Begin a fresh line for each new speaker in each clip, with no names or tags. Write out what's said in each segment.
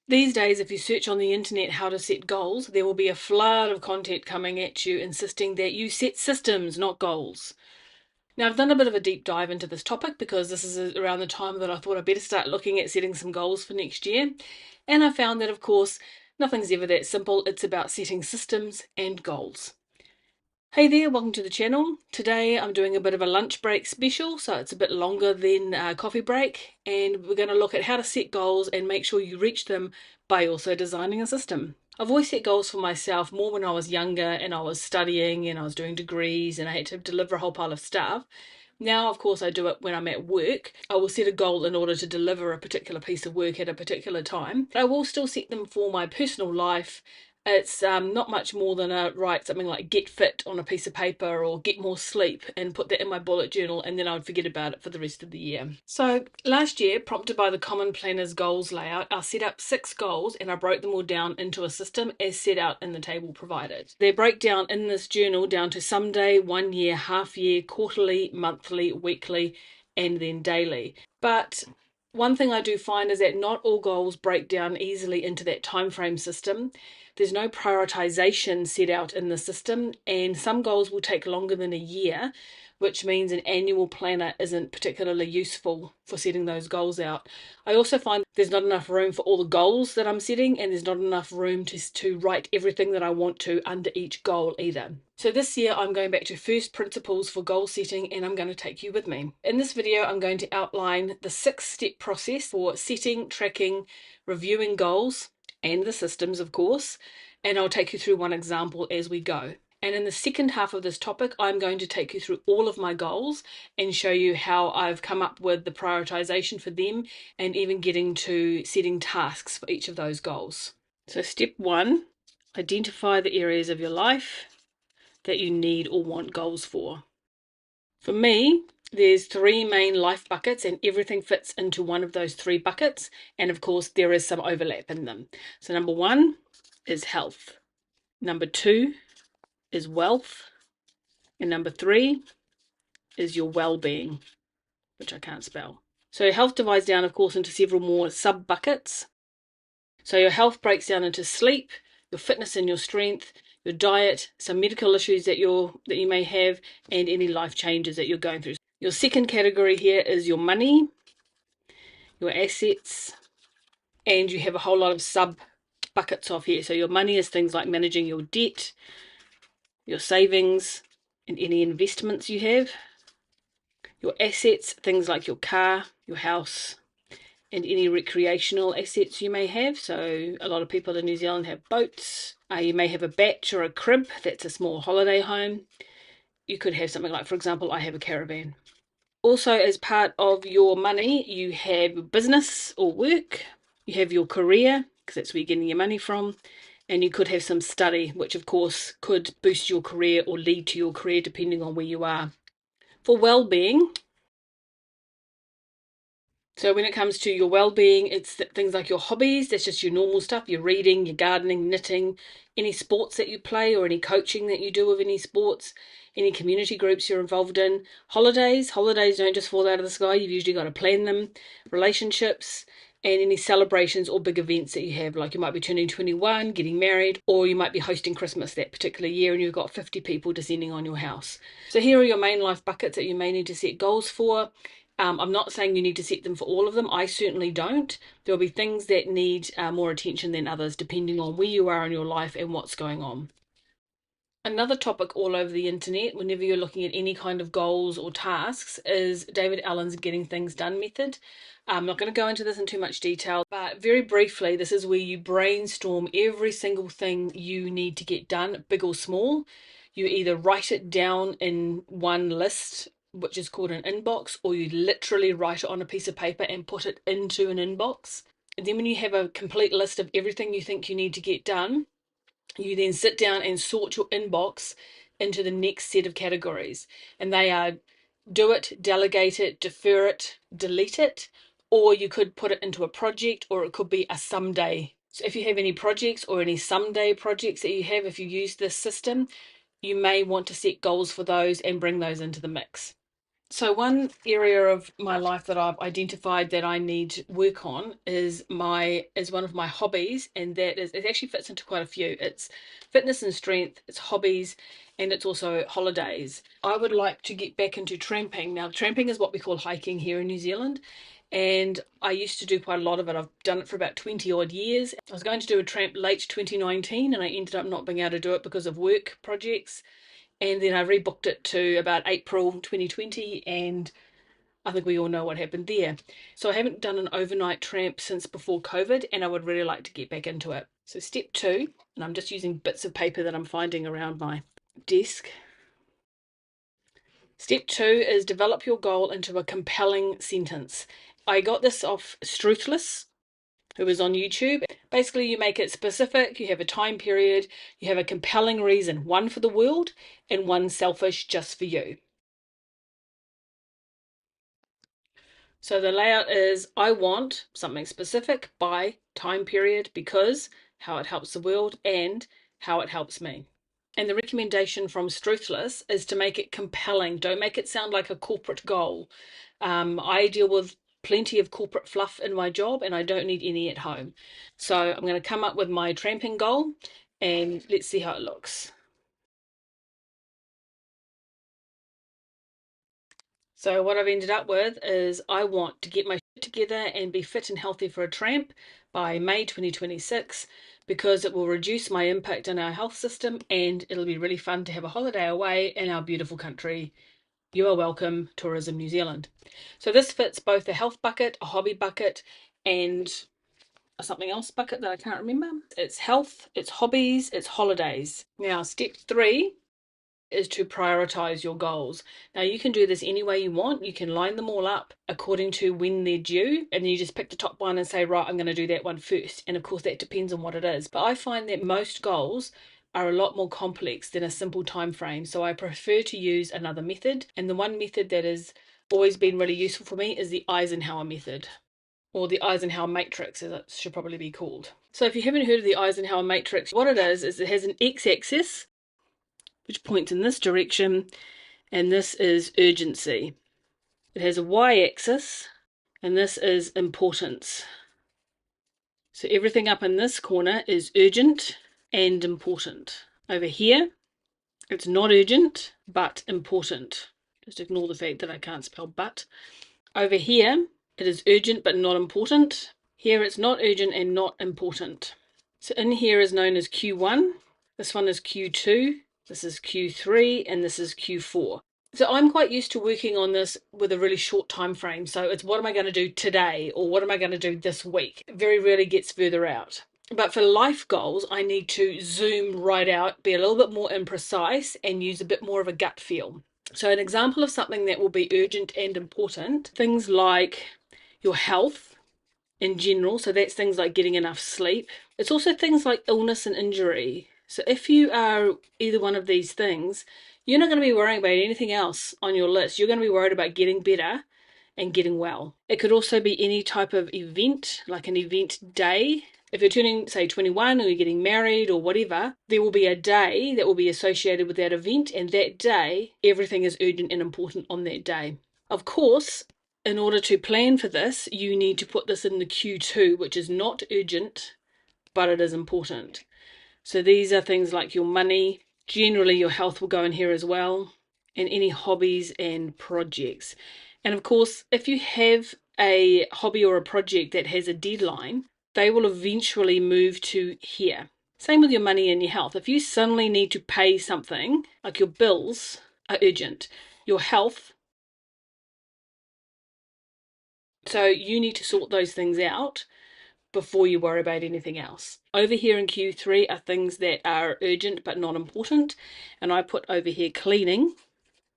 These days, if you search on the internet how to set goals, there will be a flood of content coming at you insisting that you set systems, not goals. Now, I've done a bit of a deep dive into this topic because this is around the time that I thought I'd better start looking at setting some goals for next year. And I found that, of course, nothing's ever that simple. It's about setting systems and goals. Hey there, welcome to the channel. Today I'm doing a bit of a lunch break special, so it's a bit longer than a coffee break, and we're going to look at how to set goals and make sure you reach them by also designing a system. I've always set goals for myself more when I was younger and I was studying and I was doing degrees and I had to deliver a whole pile of stuff. Now, of course, I do it when I'm at work. I will set a goal in order to deliver a particular piece of work at a particular time. I will still set them for my personal life. It's not much more than write something like get fit on a piece of paper or get more sleep and put that in my bullet journal, and then I would forget about it for the rest of the year. So last year, prompted by the Common Planner's goals layout, I set up 6 goals and I broke them all down into a system as set out in the table provided. They break down in this journal down to someday, 1 year, half year, quarterly, monthly, weekly, and then daily. But one thing I do find is that not all goals break down easily into that time frame system. There's no prioritization set out in the system, and some goals will take longer than a year, which means an annual planner isn't particularly useful for setting those goals out. I also find there's not enough room for all the goals that I'm setting, and there's not enough room to write everything that I want to under each goal either. So this year I'm going back to first principles for goal setting, and I'm going to take you with me. In this video I'm going to outline the 6-step process for setting, tracking, reviewing goals, and the systems, of course, and I'll take you through one example as we go. And in the second half of this topic, I'm going to take you through all of my goals and show you how I've come up with the prioritization for them and even getting to setting tasks for each of those goals. So step 1, identify the areas of your life that you need or want goals for. For me, there's 3 main life buckets and everything fits into one of those 3 buckets, and of course there is some overlap in them. So number 1 is health, number 2 is wealth, and number 3 is your well-being, which I can't spell. So health divides down, of course, into several more sub-buckets. So your health breaks down into sleep, your fitness and your strength, your diet, some medical issues that you may have, and any life changes that you're going through. Your second category here is your money, your assets, and you have a whole lot of sub buckets off here. So your money is things like managing your debt, your savings, and any investments you have. Your assets, things like your car, your house, and any recreational assets you may have. So a lot of people in New Zealand have boats. You may have a bach or a crib, that's a small holiday home. You could have something like, for example, I have a caravan. Also, as part of your money, you have business or work, you have your career, because that's where you're getting your money from, and you could have some study, which of course could boost your career or lead to your career depending on where you are. For well-being, so when it comes to your well-being, it's things like your hobbies, that's just your normal stuff, your reading, your gardening, knitting, any sports that you play or any coaching that you do of any sports, any community groups you're involved in. Holidays don't just fall out of the sky, you've usually got to plan them. Relationships, and any celebrations or big events that you have, like you might be turning 21, getting married, or you might be hosting Christmas that particular year and you've got 50 people descending on your house. So here are your main life buckets that you may need to set goals for. I'm not saying you need to set them for all of them. I certainly don't. There'll be things that need more attention than others, depending on where you are in your life and what's going on. Another topic all over the internet, whenever you're looking at any kind of goals or tasks, is David Allen's Getting Things Done method. I'm not going to go into this in too much detail, but very briefly, this is where you brainstorm every single thing you need to get done, big or small. You either write it down in one list, which is called an inbox, or you literally write it on a piece of paper and put it into an inbox. And then when you have a complete list of everything you think you need to get done, you then sit down and sort your inbox into the next set of categories. And they are do it, delegate it, defer it, delete it, or you could put it into a project, or it could be a someday. So if you have any projects or any someday projects that you have, if you use this system, you may want to set goals for those and bring those into the mix. So one area of my life that I've identified that I need work on is one of my hobbies, and that is, it actually fits into quite a few. It's fitness and strength, it's hobbies, and it's also holidays. I would like to get back into tramping. Now, tramping is what we call hiking here in New Zealand, and I used to do quite a lot of it. I've done it for about 20 odd years. I was going to do a tramp late 2019, and I ended up not being able to do it because of work projects, and then I rebooked it to about April 2020, and I think we all know what happened there. So I haven't done an overnight tramp since before COVID, and I would really like to get back into it. So step 2, and I'm just using bits of paper that I'm finding around my desk. Step 2 is develop your goal into a compelling sentence. I got this off Struthless, who was on YouTube. Basically, you make it specific, you have a time period, you have a compelling reason, one for the world and one selfish just for you. So the layout is, I want something specific by time period, because, how it helps the world, and how it helps me. And the recommendation from Struthless is to make it compelling. Don't make it sound like a corporate goal. I deal with plenty of corporate fluff in my job, and I don't need any at home. So I'm going to come up with my tramping goal, and let's see how it looks. So what I've ended up with is, I want to get my shit together and be fit and healthy for a tramp by May 2026, because it will reduce my impact on our health system, and it'll be really fun to have a holiday away in our beautiful country. You are welcome, Tourism New Zealand. So this fits both a health bucket, a hobby bucket, and a something else bucket that I can't remember. It's health, it's hobbies, it's holidays. Now, step 3 is to prioritize your goals. Now, you can do this any way you want. You can line them all up according to when they're due, and you just pick the top one and say, right, I'm going to do that one first. And of course, that depends on what it is. But I find that most goals are a lot more complex than a simple time frame. So I prefer to use another method. And the one method that has always been really useful for me is the Eisenhower method, or the Eisenhower matrix, as it should probably be called. So if you haven't heard of the Eisenhower matrix, what it is it has an x-axis which points in this direction, and this is urgency. It has a y-axis, and this is importance. So everything up in this corner is urgent and important. Over here, it's not urgent, but important. Just ignore the fact that I can't spell but. Over here, it is urgent but not important. Here it's not urgent and not important. So in here is known as Q1. This one is Q2. This is Q3, and this is Q4. So I'm quite used to working on this with a really short time frame. So it's, what am I going to do today, or what am I going to do this week? It very rarely gets further out. But for life goals, I need to zoom right out, be a little bit more imprecise, and use a bit more of a gut feel. So an example of something that will be urgent and important, things like your health in general. So that's things like getting enough sleep. It's also things like illness and injury. So if you are either one of these things, you're not going to be worrying about anything else on your list. You're going to be worried about getting better and getting well. It could also be any type of event, like an event day. If you're turning, say, 21, or you're getting married or whatever, there will be a day that will be associated with that event, and that day, everything is urgent and important on that day. Of course, in order to plan for this, you need to put this in the Q2, which is not urgent, but it is important. So these are things like your money. Generally, your health will go in here as well, and any hobbies and projects. And of course, if you have a hobby or a project that has a deadline, they will eventually move to here. Same with your money and your health. If you suddenly need to pay something, like your bills are urgent, your health, so you need to sort those things out before you worry about anything else. Over here in Q3 are things that are urgent but not important, and I put over here cleaning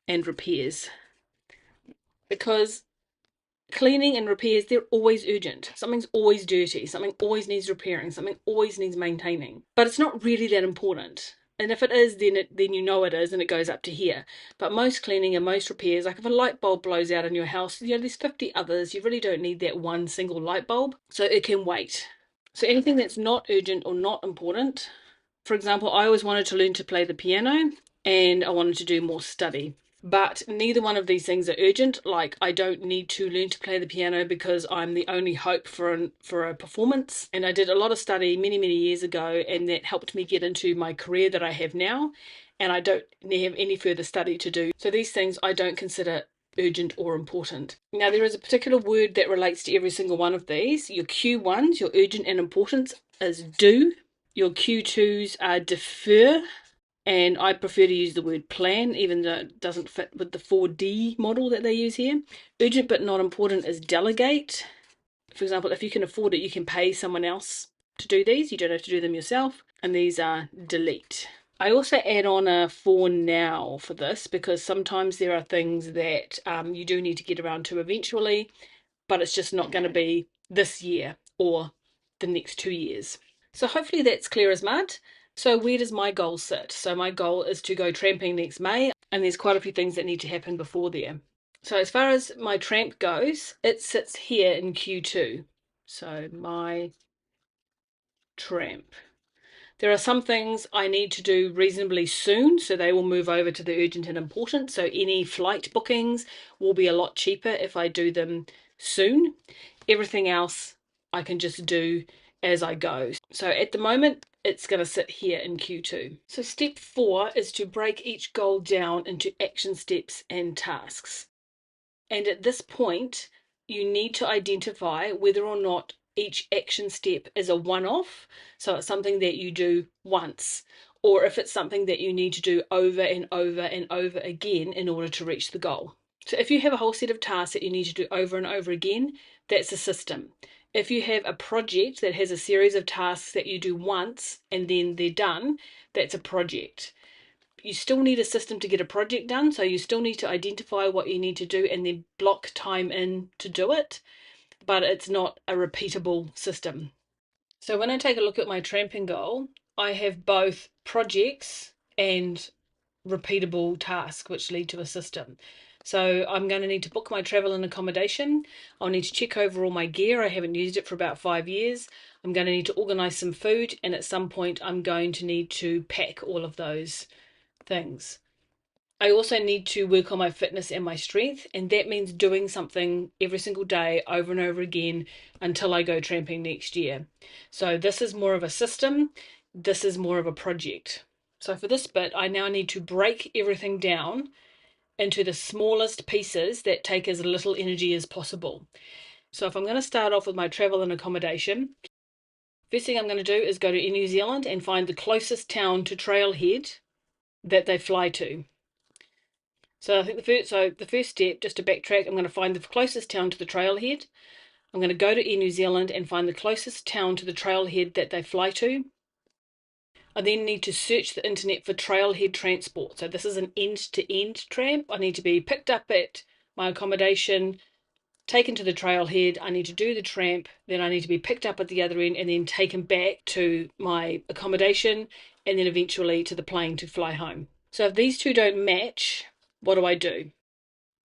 and repairs, because cleaning and repairs, they're always urgent. Something's always dirty, something always needs repairing, something always needs maintaining, but it's not really that important. And if it is, then you know it is, and it goes up to here. But most cleaning and most repairs, like if a light bulb blows out in your house, there's 50 others. You really don't need that one single light bulb, so it can wait. So anything that's not urgent or not important, for example, I always wanted to learn to play the piano, and I wanted to do more study. But neither one of these things are urgent. Like, I don't need to learn to play the piano because I'm the only hope for a performance. And I did a lot of study many, many years ago, and that helped me get into my career that I have now. And I don't have any further study to do. So these things I don't consider urgent or important. Now, there is a particular word that relates to every single one of these. Your Q1s, your urgent and important, is do. Your Q2s are defer, and I prefer to use the word plan, even though it doesn't fit with the 4D model that they use here. Urgent but not important is delegate. For example, if you can afford it, you can pay someone else to do these. You don't have to do them yourself. And these are delete. I also add on a for now for this, because sometimes there are things that you do need to get around to eventually, but it's just not going to be this year or the next 2 years. So hopefully that's clear as mud. So where does my goal sit? So my goal is to go tramping next May, and there's quite a few things that need to happen before there. So as far as my tramp goes, it sits here in Q2. So my tramp. There are some things I need to do reasonably soon, so they will move over to the urgent and important. So any flight bookings will be a lot cheaper if I do them soon. Everything else I can just do as I go. So at the moment, it's going to sit here in Q2. So step 4 is to break each goal down into action steps and tasks. And at this point, you need to identify whether or not each action step is a one-off, so it's something that you do once, or if it's something that you need to do over and over and over again in order to reach the goal. So if you have a whole set of tasks that you need to do over and over again, that's a system. If you have a project that has a series of tasks that you do once and then they're done, that's a project. You still need a system to get a project done, so you still need to identify what you need to do and then block time in to do it, but it's not a repeatable system. So when I take a look at my tramping goal, I have both projects and repeatable tasks which lead to a system. So I'm going to need to book my travel and accommodation. I'll need to check over all my gear. I haven't used it for about 5 years. I'm going to need to organise some food, and at some point I'm going to need to pack all of those things. I also need to work on my fitness and my strength, and that means doing something every single day over and over again until I go tramping next year. So this is more of a system, this is more of a project. So for this bit, I now need to break everything down into the smallest pieces that take as little energy as possible. So if I'm going to start off with my travel and accommodation, first thing I'm going to do is go to New Zealand and find the closest town to Trailhead that they fly to. So I think the first step, just to backtrack, I'm going to find the closest town to the trailhead. I'm going to go to Air New Zealand and find the closest town to the trailhead that they fly to. I then need to search the internet for trailhead transport. So this is an end-to-end tramp. I need to be picked up at my accommodation, taken to the trailhead. I need to do the tramp, then I need to be picked up at the other end and then taken back to my accommodation, and then eventually to the plane to fly home. So if these two don't match, what do I do?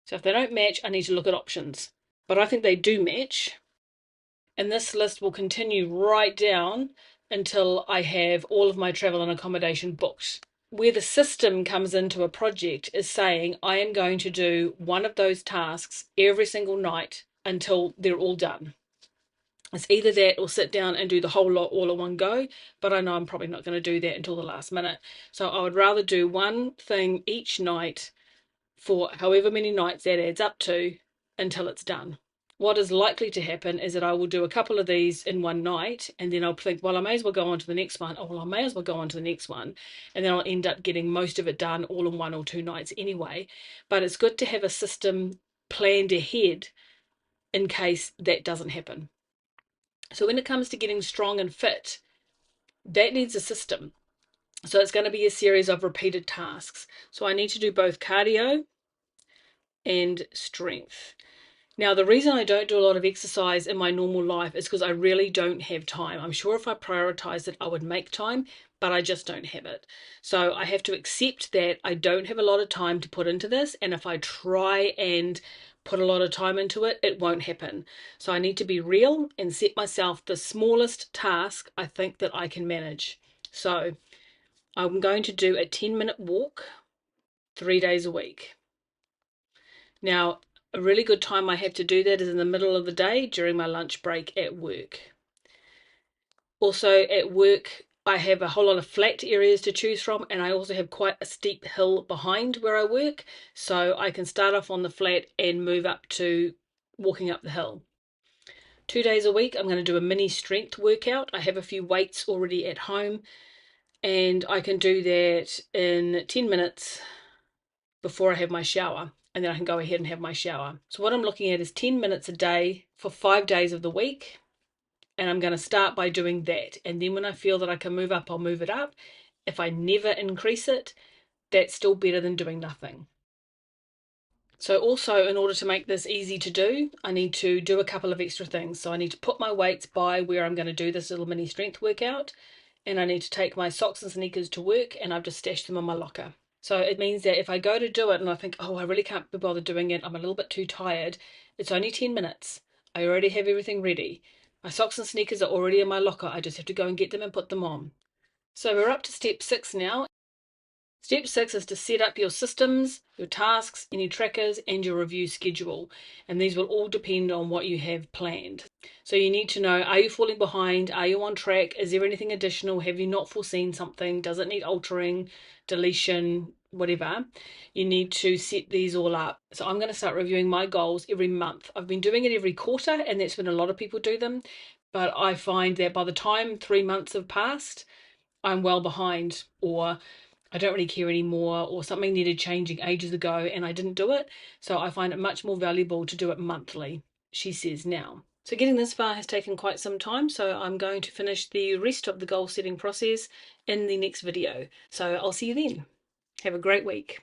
So if they don't match, I need to look at options. But I think they do match. And this list will continue right down until I have all of my travel and accommodation booked. Where the system comes into a project is saying I am going to do one of those tasks every single night until they're all done. It's either that or sit down and do the whole lot all at one go, but I know I'm probably not going to do that until the last minute. So I would rather do one thing each night for however many nights that adds up to until it's done. What is likely to happen is that I will do a couple of these in one night, and then I'll think, well, I may as well go on to the next one. Oh, well, I may as well go on to the next one. And then I'll end up getting most of it done all in 1 or 2 nights anyway. But it's good to have a system planned ahead in case that doesn't happen. So when it comes to getting strong and fit, that needs a system. So it's going to be a series of repeated tasks. So I need to do both cardio and strength. Now, the reason I don't do a lot of exercise in my normal life is because I really don't have time. I'm sure if I prioritized it, I would make time, but I just don't have it. So I have to accept that I don't have a lot of time to put into this, and if I try and put a lot of time into it, it won't happen. So I need to be real and set myself the smallest task I think that I can manage. So I'm going to do a 10-minute walk 3 days a week. Now, a really good time I have to do that is in the middle of the day during my lunch break at work. Also at work, I have a whole lot of flat areas to choose from, and I also have quite a steep hill behind where I work, so I can start off on the flat and move up to walking up the hill. 2 days a week, I'm going to do a mini strength workout. I have a few weights already at home, and I can do that in 10 minutes before I have my shower, and then I can go ahead and have my shower. So what I'm looking at is 10 minutes a day for 5 days of the week, and I'm going to start by doing that. And then when I feel that I can move up, I'll move it up. If I never increase it, that's still better than doing nothing. So also, in order to make this easy to do, I need to do a couple of extra things. So I need to put my weights by where I'm going to do this little mini strength workout, and I need to take my socks and sneakers to work, and I've just stashed them in my locker. So it means that if I go to do it and I think, oh, I really can't be bothered doing it, I'm a little bit too tired, it's only 10 minutes. I already have everything ready. My socks and sneakers are already in my locker. I just have to go and get them and put them on. So we're up to step 6 now. Step 6 is to set up your systems, your tasks, any trackers, and your review schedule. And these will all depend on what you have planned. So you need to know, are you falling behind? Are you on track? Is there anything additional? Have you not foreseen something? Does it need altering, deletion, whatever? You need to set these all up. So I'm going to start reviewing my goals every month. I've been doing it every quarter, and that's when a lot of people do them. But I find that by the time 3 months have passed, I'm well behind, or I don't really care anymore, or something needed changing ages ago and I didn't do it. So I find it much more valuable to do it monthly, she says now. So getting this far has taken quite some time, so I'm going to finish the rest of the goal setting process in the next video. So I'll see you then. Have a great week.